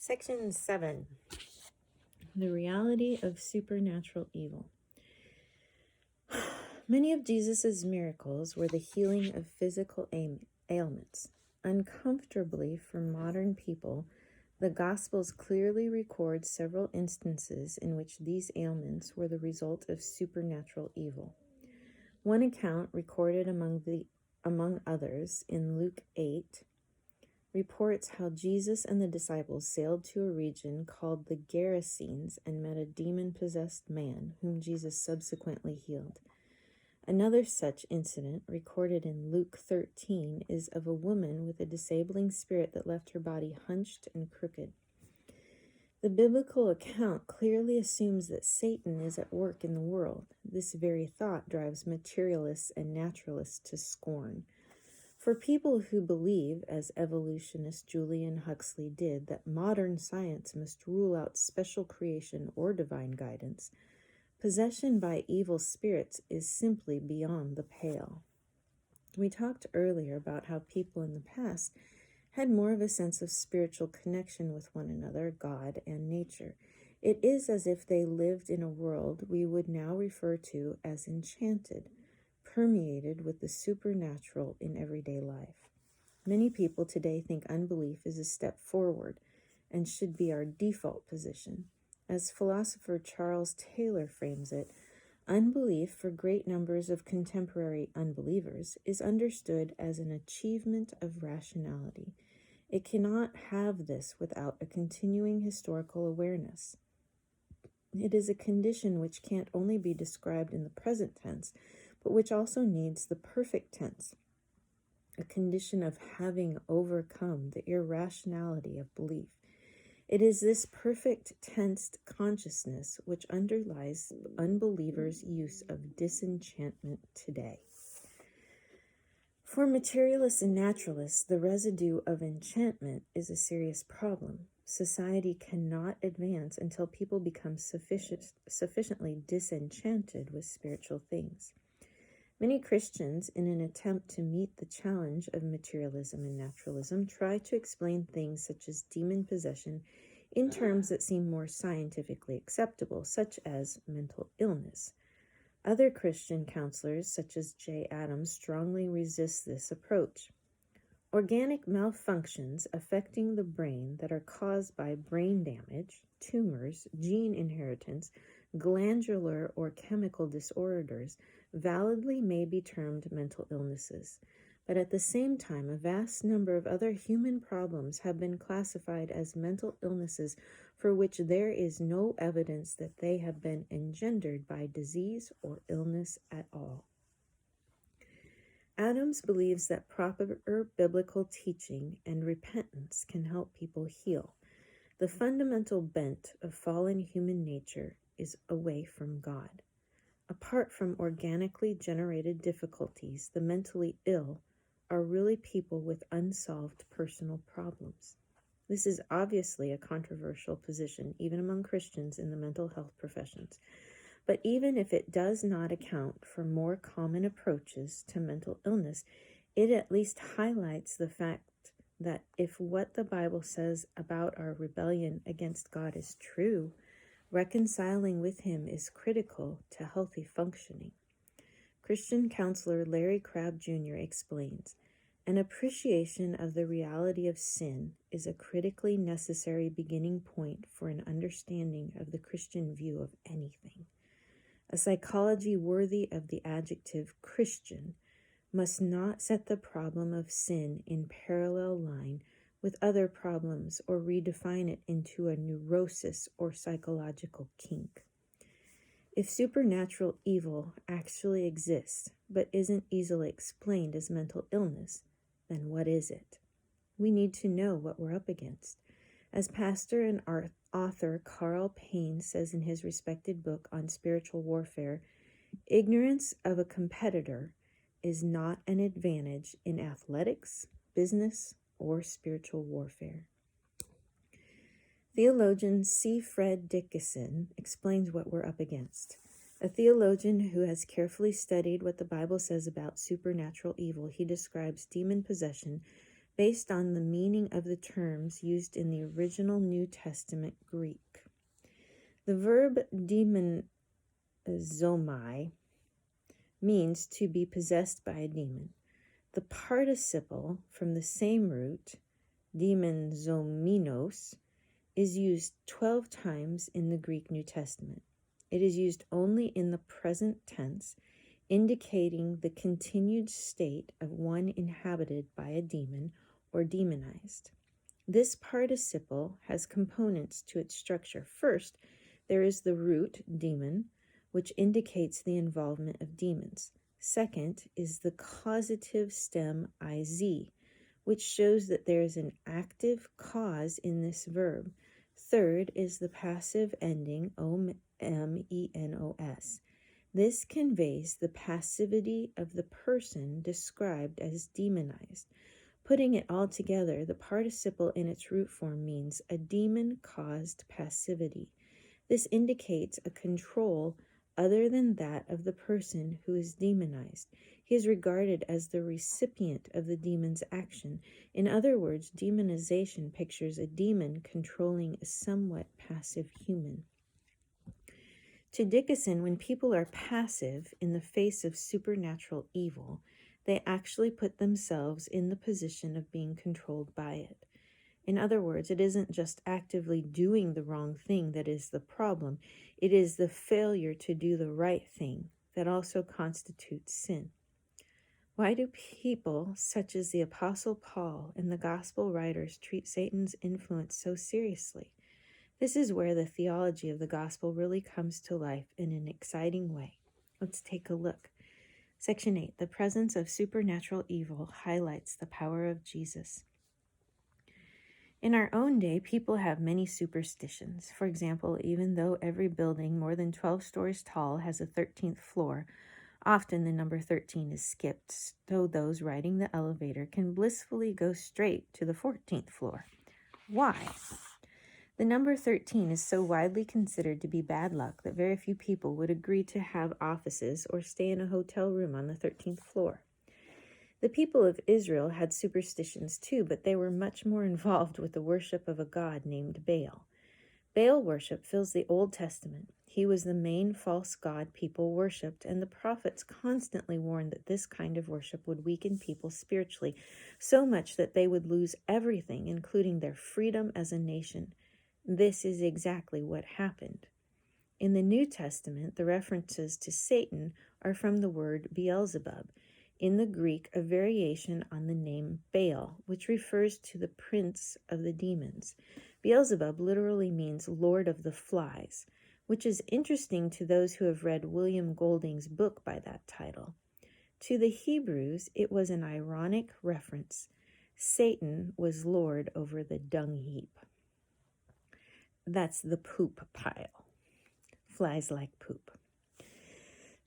Section 7. The reality of supernatural evil. Many of Jesus' miracles were the healing of physical ailments. Uncomfortably for modern people, the Gospels clearly record several instances in which these ailments were the result of supernatural evil. One account, recorded among others in Luke 8, reports how Jesus and the disciples sailed to a region called the Gerasenes and met a demon-possessed man whom Jesus subsequently healed. Another such incident, recorded in Luke 13, is of a woman with a disabling spirit that left her body hunched and crooked. The biblical account clearly assumes that Satan is at work in the world. This very thought drives materialists and naturalists to scorn. For people who believe, as evolutionist Julian Huxley did, that modern science must rule out special creation or divine guidance, possession by evil spirits is simply beyond the pale. We talked earlier about how people in the past had more of a sense of spiritual connection with one another, God, and nature. It is as if they lived in a world we would now refer to as enchanted, permeated with the supernatural in everyday life. Many people today think unbelief is a step forward and should be our default position. As philosopher Charles Taylor frames it, unbelief for great numbers of contemporary unbelievers is understood as an achievement of rationality. It cannot have this without a continuing historical awareness. It is a condition which can't only be described in the present tense, but which also needs the perfect tense, a condition of having overcome the irrationality of belief. It is this perfect tensed consciousness which underlies unbelievers' use of disenchantment today. For materialists and naturalists, the residue of enchantment is a serious problem. Society cannot advance until people become sufficiently disenchanted with spiritual things. Many Christians, in an attempt to meet the challenge of materialism and naturalism, try to explain things such as demon possession in terms that seem more scientifically acceptable, such as mental illness. Other Christian counselors, such as J. Adams, strongly resist this approach. Organic malfunctions affecting the brain that are caused by brain damage, tumors, gene inheritance, glandular or chemical disorders validly may be termed mental illnesses. But at the same time, a vast number of other human problems have been classified as mental illnesses for which there is no evidence that they have been engendered by disease or illness at all. Adams believes that proper biblical teaching and repentance can help people heal. The fundamental bent of fallen human nature is away from God. Apart from organically generated difficulties, the mentally ill are really people with unsolved personal problems. This is obviously a controversial position, even among Christians in the mental health professions. But even if it does not account for more common approaches to mental illness, it at least highlights the fact that if what the Bible says about our rebellion against God is true, reconciling with Him is critical to healthy functioning. Christian counselor Larry Crabb Jr. explains, an appreciation of the reality of sin is a critically necessary beginning point for an understanding of the Christian view of anything. A psychology worthy of the adjective Christian must not set the problem of sin in parallel line with other problems or redefine it into a neurosis or psychological kink. If supernatural evil actually exists but isn't easily explained as mental illness, then what is it? We need to know what we're up against. As pastor and author Carl Payne says in his respected book on spiritual warfare, ignorance of a competitor is not an advantage in athletics, business, or spiritual warfare. Theologian C. Fred Dickinson explains what we're up against. A theologian who has carefully studied what the Bible says about supernatural evil, he describes demon possession based on the meaning of the terms used in the original New Testament Greek. The verb demonizomai means to be possessed by a demon. The participle from the same root, demonzominos, is used 12 times in the Greek New Testament. It is used only in the present tense, indicating the continued state of one inhabited by a demon or demonized. This participle has components to its structure. First, there is the root demon, which indicates the involvement of demons. Second is the causative stem iz, which shows that there is an active cause in this verb. Third is the passive ending omenos. This conveys the passivity of the person described as demonized. Putting it all together, the participle in its root form means a demon-caused passivity. This indicates a control other than that of the person who is demonized. He is regarded as the recipient of the demon's action. In other words, demonization pictures a demon controlling a somewhat passive human. To Dickinson, when people are passive in the face of supernatural evil, they actually put themselves in the position of being controlled by it. In other words, it isn't just actively doing the wrong thing that is the problem. It is the failure to do the right thing that also constitutes sin. Why do people such as the Apostle Paul and the Gospel writers treat Satan's influence so seriously? This is where the theology of the gospel really comes to life in an exciting way. Let's take a look. Section 8, the presence of supernatural evil highlights the power of Jesus. In our own day, people have many superstitions. For example, even though every building more than 12 stories tall has a 13th floor, often the number 13 is skipped, so those riding the elevator can blissfully go straight to the 14th floor. Why? The number 13 is so widely considered to be bad luck that very few people would agree to have offices or stay in a hotel room on the 13th floor. The people of Israel had superstitions too, but they were much more involved with the worship of a god named Baal. Baal worship fills the Old Testament. He was the main false god people worshipped, and the prophets constantly warned that this kind of worship would weaken people spiritually, so much that they would lose everything, including their freedom as a nation. This is exactly what happened. In the New Testament, the references to Satan are from the word Beelzebub, in the Greek a variation on the name Baal, which refers to the prince of the demons. Beelzebub literally means Lord of the Flies, which is interesting to those who have read William Golding's book by that title. To the Hebrews, it was an ironic reference. Satan was Lord over the dung heap. That's the poop pile. Flies like poop.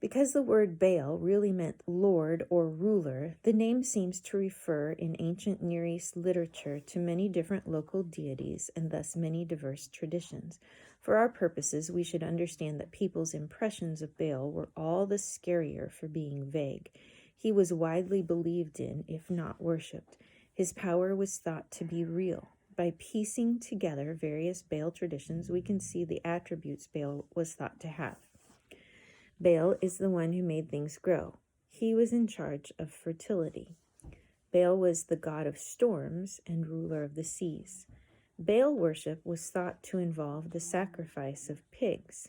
Because the word Baal really meant Lord or ruler, the name seems to refer in ancient Near East literature to many different local deities and thus many diverse traditions. For our purposes, we should understand that people's impressions of Baal were all the scarier for being vague. He was widely believed in, if not worshipped. His power was thought to be real. By piecing together various Baal traditions, we can see the attributes Baal was thought to have. Baal is the one who made things grow. He was in charge of fertility. Baal was the god of storms and ruler of the seas. Baal worship was thought to involve the sacrifice of pigs.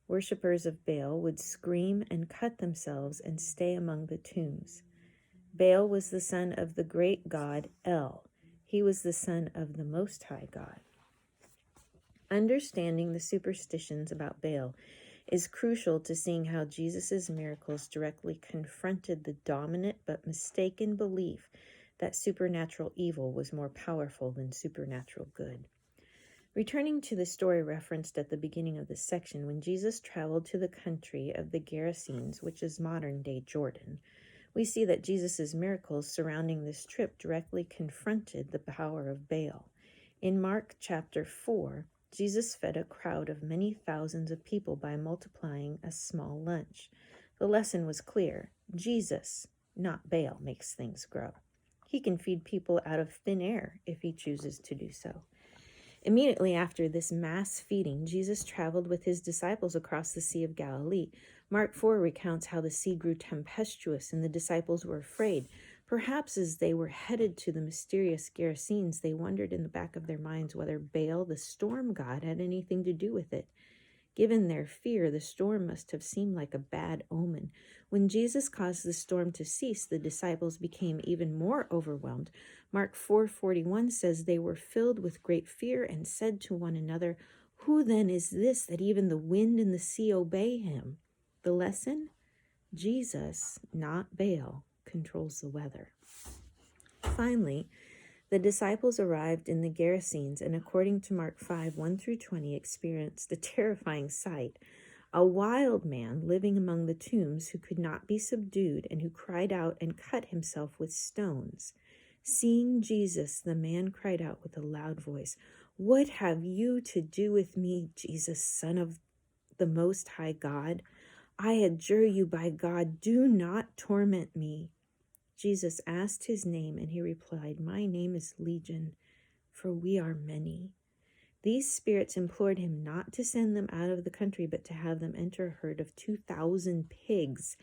Worshippers of Baal would scream and cut themselves and stay among the tombs. Baal was the son of the great god El. He was the son of the Most High God. Understanding the superstitions about Baal is crucial to seeing how Jesus' miracles directly confronted the dominant but mistaken belief that supernatural evil was more powerful than supernatural good. Returning to the story referenced at the beginning of this section, when Jesus traveled to the country of the Gerasenes, which is modern-day Jordan, we see that Jesus' miracles surrounding this trip directly confronted the power of Baal. In Mark chapter 4, Jesus fed a crowd of many thousands of people by multiplying a small lunch. The lesson was clear. Jesus, not Baal, makes things grow. He can feed people out of thin air if he chooses to do so. Immediately after this mass feeding, Jesus traveled with his disciples across the Sea of Galilee. Mark 4 recounts how the sea grew tempestuous and the disciples were afraid. Perhaps as they were headed to the mysterious Gerasenes, they wondered in the back of their minds whether Baal, the storm god, had anything to do with it. Given their fear, the storm must have seemed like a bad omen. When Jesus caused the storm to cease, the disciples became even more overwhelmed. Mark 4:41 says they were filled with great fear and said to one another, "Who then is this that even the wind and the sea obey him?" The lesson? Jesus, not Baal, controls the weather. Finally, the disciples arrived in the Gerasenes and, according to Mark 5:1-20, experienced a terrifying sight. A wild man living among the tombs who could not be subdued and who cried out and cut himself with stones. Seeing Jesus, the man cried out with a loud voice, "What have you to do with me, Jesus, Son of the Most High God? I adjure you by God, do not torment me." Jesus asked his name, and he replied, "My name is Legion, for we are many." These spirits implored him not to send them out of the country, but to have them enter a herd of 2,000 pigs,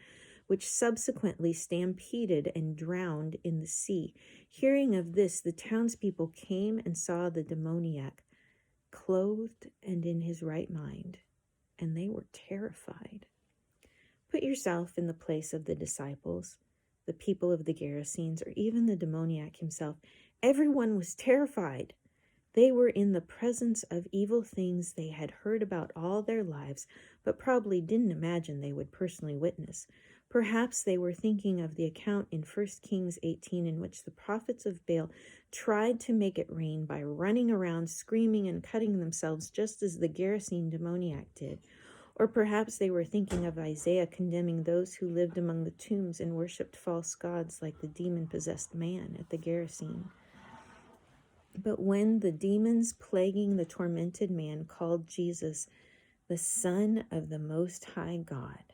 which subsequently stampeded and drowned in the sea. Hearing of this, the townspeople came and saw the demoniac clothed and in his right mind, and they were terrified. Put yourself in the place of the disciples, the people of the Gerasenes, or even the demoniac himself. Everyone was terrified. They were in the presence of evil things they had heard about all their lives, but probably didn't imagine they would personally witness. Perhaps they were thinking of the account in 1 Kings 18 in which the prophets of Baal tried to make it rain by running around, screaming and cutting themselves, just as the Gerasene demoniac did. Or perhaps they were thinking of Isaiah condemning those who lived among the tombs and worshipped false gods like the demon-possessed man at the Gerasene. But when the demons plaguing the tormented man called Jesus the Son of the Most High God,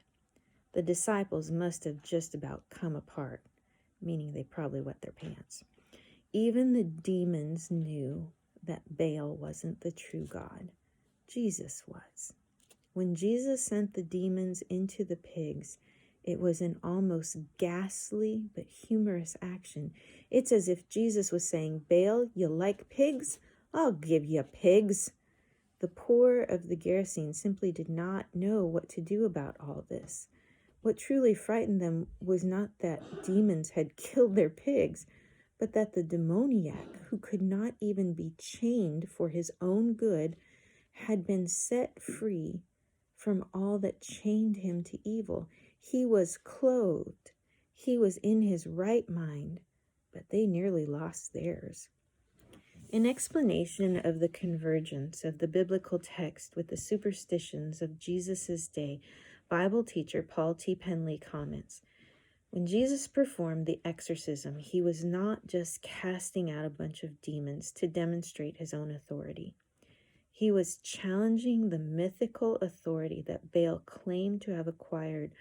the disciples must have just about come apart, meaning they probably wet their pants. Even the demons knew that Baal wasn't the true God. Jesus was. When Jesus sent the demons into the pigs, it was an almost ghastly but humorous action. It's as if Jesus was saying, "Baal, you like pigs? I'll give you pigs." The poor of the Gerasenes simply did not know what to do about all this. What truly frightened them was not that demons had killed their pigs, but that the demoniac, who could not even be chained for his own good, had been set free from all that chained him to evil. He was clothed. He was in his right mind, but they nearly lost theirs. In explanation of the convergence of the biblical text with the superstitions of Jesus' day, Bible teacher Paul T. Penley comments, "When Jesus performed the exorcism, he was not just casting out a bunch of demons to demonstrate his own authority. He was challenging the mythical authority that Baal claimed to have acquired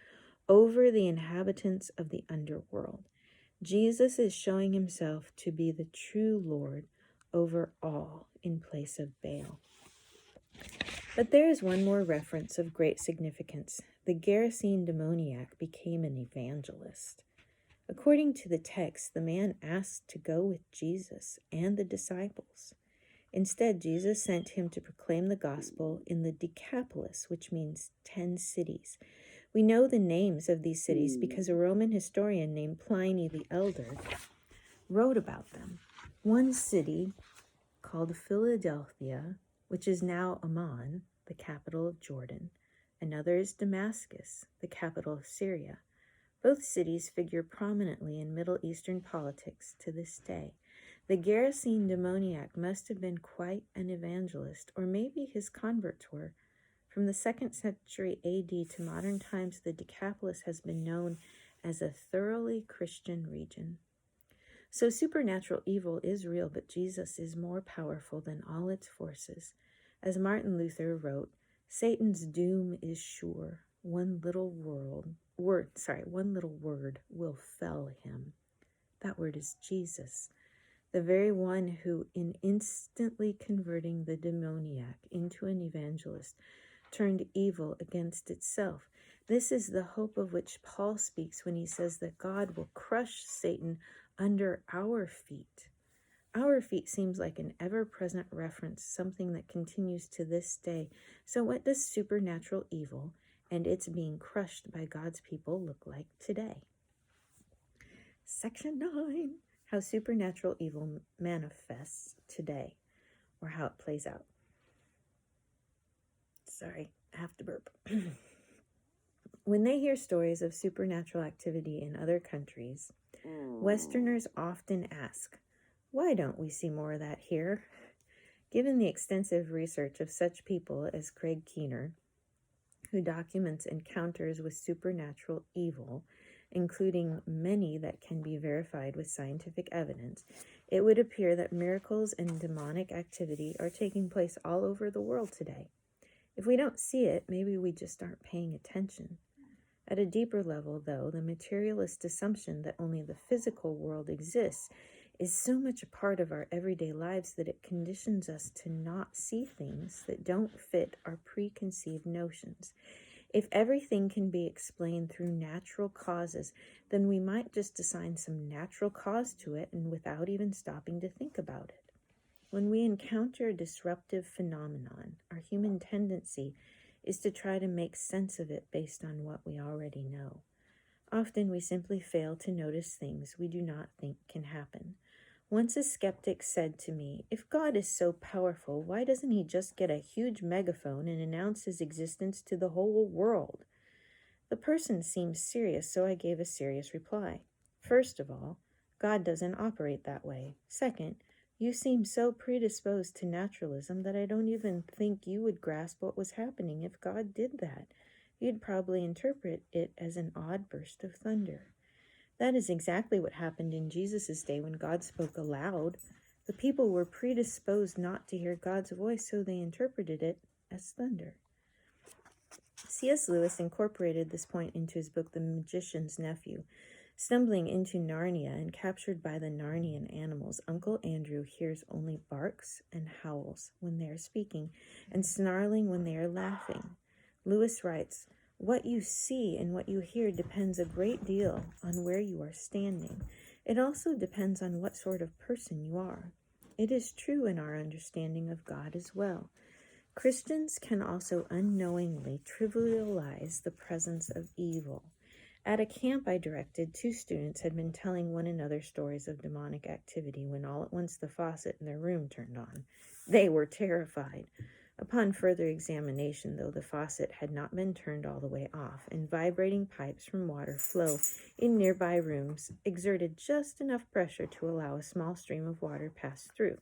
over the inhabitants of the underworld. Jesus is showing himself to be the true Lord over all in place of Baal." But there is one more reference of great significance. The Gerasene demoniac became an evangelist. According to the text, the man asked to go with Jesus and the disciples. Instead, Jesus sent him to proclaim the gospel in the Decapolis, which means 10 cities. We know the names of these cities because a Roman historian named Pliny the Elder wrote about them. One city, called Philadelphia, which is now Amman, the capital of Jordan. Another is Damascus, the capital of Syria. Both cities figure prominently in Middle Eastern politics to this day. The Gerasene demoniac must have been quite an evangelist, or maybe his converts were. From the 2nd century AD to modern times, the Decapolis has been known as a thoroughly Christian region. So supernatural evil is real, but Jesus is more powerful than all its forces. As Martin Luther wrote, "Satan's doom is sure. One little word will fell him." That word is Jesus, the very one who, in instantly converting the demoniac into an evangelist, turned evil against itself. This is the hope of which Paul speaks when he says that God will crush Satan under our feet. Our feet seems like an ever-present reference, something that continues to this day. So what does supernatural evil and its being crushed by God's people look like today? Section 9, how supernatural evil manifests today, or how it plays out. Sorry, I have to burp. When they hear stories of supernatural activity in other countries, Westerners often ask, why don't we see more of that here? Given the extensive research of such people as Craig Keener, who documents encounters with supernatural evil, including many that can be verified with scientific evidence, it would appear that miracles and demonic activity are taking place all over the world today. If we don't see it, maybe we just aren't paying attention. At a deeper level, though, the materialist assumption that only the physical world exists is so much a part of our everyday lives that it conditions us to not see things that don't fit our preconceived notions. If everything can be explained through natural causes, then we might just assign some natural cause to it and without even stopping to think about it. When we encounter a disruptive phenomenon, our human tendency is to try to make sense of it based on what we already know. Often we simply fail to notice things we do not think can happen. Once a skeptic said to me, if God is so powerful, why doesn't he just get a huge megaphone and announce his existence to the whole world? The person seemed serious, so I gave a serious reply. First of all, God doesn't operate that way. Second, you seem so predisposed to naturalism that I don't even think you would grasp what was happening if God did that. You'd probably interpret it as an odd burst of thunder. That is exactly what happened in Jesus' day when God spoke aloud. The people were predisposed not to hear God's voice, so they interpreted it as thunder. C.S. Lewis incorporated this point into his book, The Magician's Nephew. Stumbling into Narnia and captured by the Narnian animals, Uncle Andrew hears only barks and howls when they are speaking, and snarling when they are laughing. Lewis writes, what you see and what you hear depends a great deal on where you are standing. It also depends on what sort of person you are. It is true in our understanding of God as well. Christians can also unknowingly trivialize the presence of evil. At a camp I directed, 2 students had been telling one another stories of demonic activity when all at once the faucet in their room turned on. They were terrified. Upon further examination, though, the faucet had not been turned all the way off, and vibrating pipes from water flow in nearby rooms exerted just enough pressure to allow a small stream of water pass through.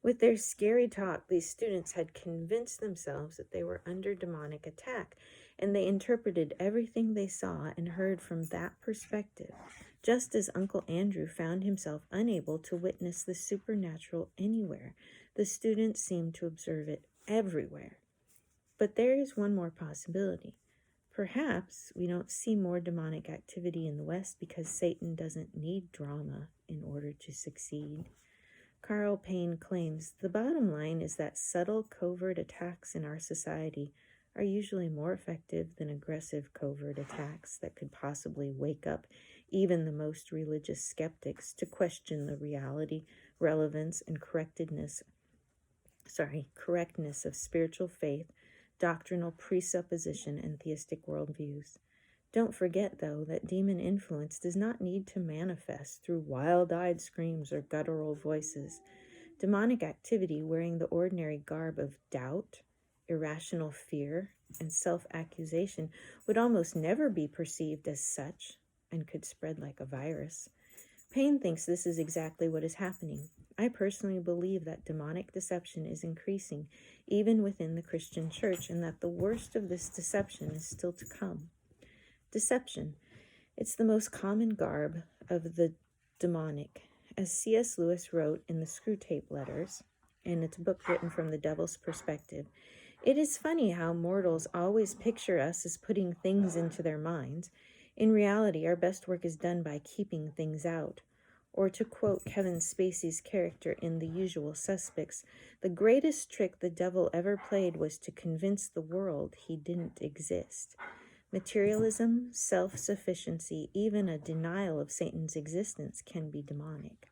With their scary talk, these students had convinced themselves that they were under demonic attack, and they interpreted everything they saw and heard from that perspective, just as Uncle Andrew found himself unable to witness the supernatural anywhere. The students seemed to observe it everywhere. But there is one more possibility. Perhaps we don't see more demonic activity in the West because Satan doesn't need drama in order to succeed. Carl Payne claims the bottom line is that subtle covert attacks in our society are usually more effective than aggressive covert attacks that could possibly wake up even the most religious skeptics to question the reality, relevance, and correctness of spiritual faith, doctrinal presupposition, and theistic worldviews. Don't forget, though, that demon influence does not need to manifest through wild-eyed screams or guttural voices. Demonic activity wearing the ordinary garb of doubt, irrational fear, and self-accusation would almost never be perceived as such and could spread like a virus. Payne thinks this is exactly what is happening. I personally believe that demonic deception is increasing even within the Christian church, and that the worst of this deception is still to come. Deception. It's the most common garb of the demonic. As C.S. Lewis wrote in the Screwtape Letters, and it's a book written from the devil's perspective, it is funny how mortals always picture us as putting things into their minds. In reality, our best work is done by keeping things out. Or to quote Kevin Spacey's character in The Usual Suspects, the greatest trick the devil ever played was to convince the world he didn't exist. Materialism, self-sufficiency, even a denial of Satan's existence can be demonic.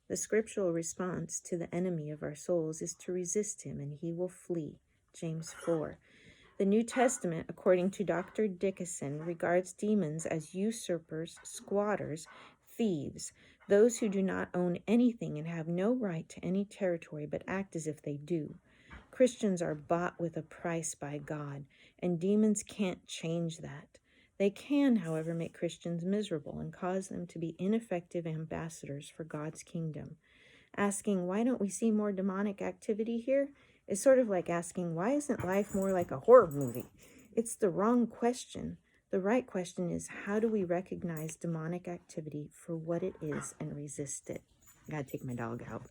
The scriptural response to the enemy of our souls is to resist him and he will flee. James 4. The New Testament, according to Dr. Dickinson, regards demons as usurpers, squatters, thieves, those who do not own anything and have no right to any territory but act as if they do. Christians are bought with a price by God, and demons can't change that. They can, however, make Christians miserable and cause them to be ineffective ambassadors for God's kingdom. Asking, why don't we see more demonic activity here, is sort of like asking, why isn't life more like a horror movie? It's the wrong question. The right question is, how do we recognize demonic activity for what it is and resist it? I gotta take my dog out.